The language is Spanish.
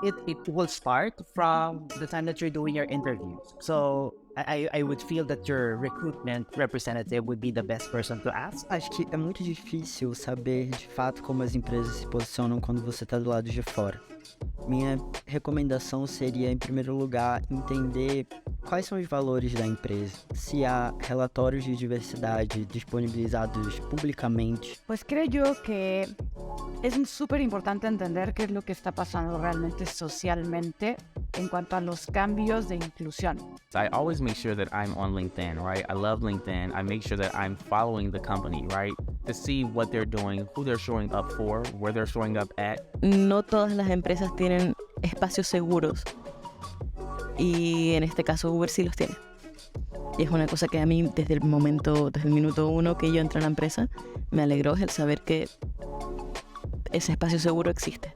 It will start from the time that you're doing your interviews. So I would feel that your recruitment representative would be the best person to ask. Acho que é muito difícil saber de fato como as empresas se posicionam quando você está do lado de fora. Minha recomendação seria, em primeiro lugar, entender quais são os valores da empresa, se há relatórios de diversidade disponibilizados publicamente. Pues creo yo que es súper importante entender qué es lo que está pasando realmente socialmente en cuanto a los cambios de inclusión. I always make sure that I'm on LinkedIn, right? I love LinkedIn. I make sure that I'm following the company, right? To see what they're doing, who they're showing up for, where they're showing up at. No todas las empresas tienen espacios seguros y en este caso Uber sí los tiene. Y es una cosa que a mí desde el minuto uno que yo entré a la empresa, me alegró el saber que ese espacio seguro existe.